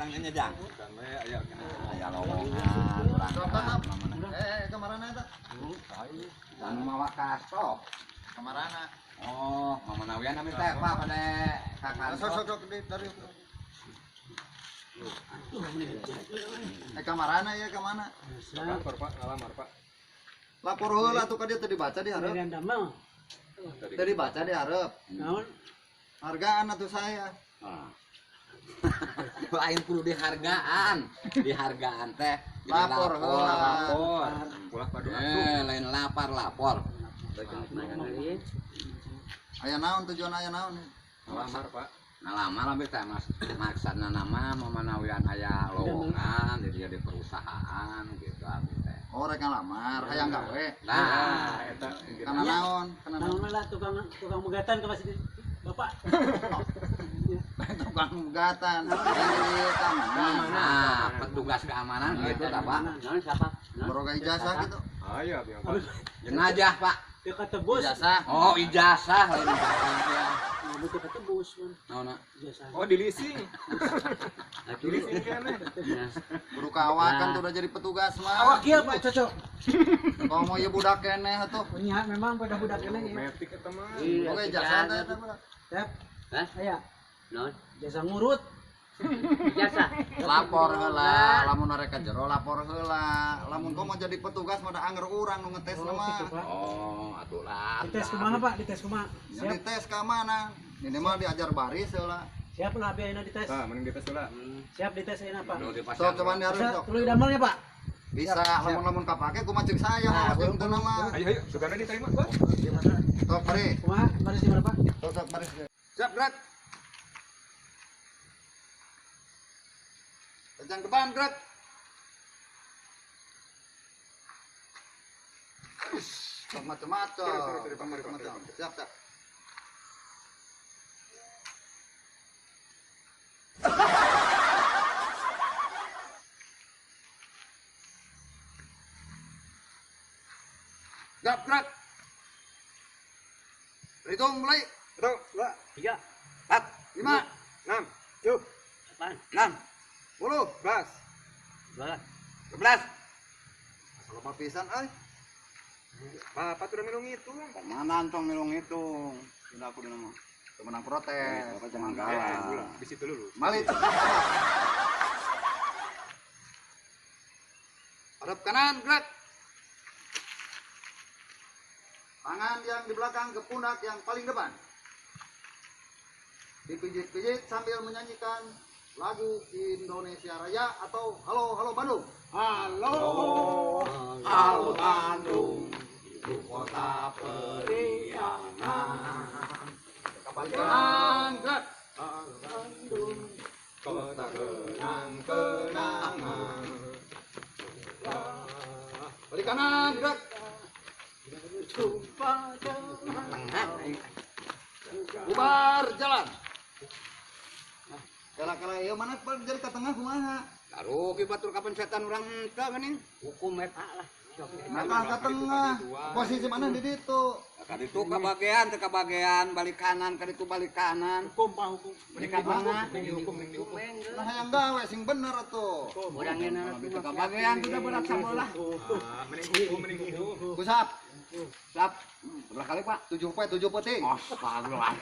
nya jang. Aya lowongan urang. Kamarana eta? Dan mawa kastok. Kamarana. Oh, mamanawian nami teh Pak pada kakak. Sok dari. Kamarana ya kemana? Lapor Pak, ngalamar Pak. Lapor heula tuh ka dieu teu dibaca di hareup. Teu dibaca di hareup. Naon? Hargaan atuh saya. Lain kudu dihargaan teh. Lapor heula. Lapor. Pulah padu Lain lapor. Aya naon tujuan aya naon? ngalamar Pak. Ngalamar ambil teh maksudna nama mamanawian aya lowongan di perusahaan gitu abdi teh. Oh rek ngalamar, hayang gawe. Nah, Eta Kana naon? Kana naon? Naon lah tukang megatan ke masjid Bapak. Tukang mugatan. Jadi keamanan. nah, petugas keamanan gitu tah Pak. Naon siapa? Boga ijazah gitu. aya biang Pak. Jenajah Pak. Dia kata bos. Ijazah. Oh, ijazah lain ijazah. Butuh kata bos man. Naonna? Ijazah. Oh, di leasing. Di leasing kene. Kudu kawat kan tuh udah jadi petugas mah. Awak kieu Pak cocok. Kalau mau ieu budak keneh atuh. Punya memang pada budak ini ya. Metik eta mah. Oke ijazah teh eta mah. Siap. Hah? Aya. Non, Jasa ngurut. jasa. Lapor heula, lamun arek ka jero lapor heula. Lamun komo jadi petugas mah da anger urang nu ngetes Oh, mah. gitu, Pak. Oh, atuh lah. Dites kumaha Pak? Dites kumaha? Yang Siap. dites ka mana? Ini mah diajar baris heula. Siap lah biayana dites. Tah, mending dites heula. Siap dites ayeuna Pak. Nu Sok dipasang. coba diharus Bisa sok. tuluy damelnya Pak. Bisa lamun kapake kumaha ceuk saya mah jeung teu nama. Ayo, sugana diterima Pak. Sok bari. Kumaha? Baris di mana Pak? Sok baris. Siap gerak. Kencang depan gerak. Sok macam-macam. Siap, siap. Gerak, gerak. Hitung mulai. 1, 2, 3, 4, 5, 6, 7, 8, 6, 10, 11. 12. 11. Lupa pisan euy. Bapak udah minum itu. Mana antong milung hitung. Sudah aku di nama. Temenang protes. Bapak jangan galak. Di situ dulu. Malit. Hadap kanan, gerak. Tangan yang di belakang ke pundak yang paling depan. Dipijit-pijit sambil menyanyikan lagu Indonesia Raya atau Halo Halo Bandung. Halo Halo Bandung, ibu kota periangan. Kapal kanan, gerak. Bandung, Kota kenang-kenangan. Balik kanan, gerak. Bubar jalan. Kala-kala ieu mana jadi ke tengah kumaha? Taruh batur kapan setan urang teu geuning. Hukum eta lah. Maka ke tengah. Posisi mana di ditu? Ka ditu ka bagean teu ka bagean balik kanan ka ditu balik kanan. Hukum Pak hukum. Balik ka tengah. Nah hayang gawe sing bener atuh. Urangnya Teu ka bagean sudah berat sabelah. mending hukum. Kusap. Sap. Berapa kali Pak? 7 penting. Astagfirullah.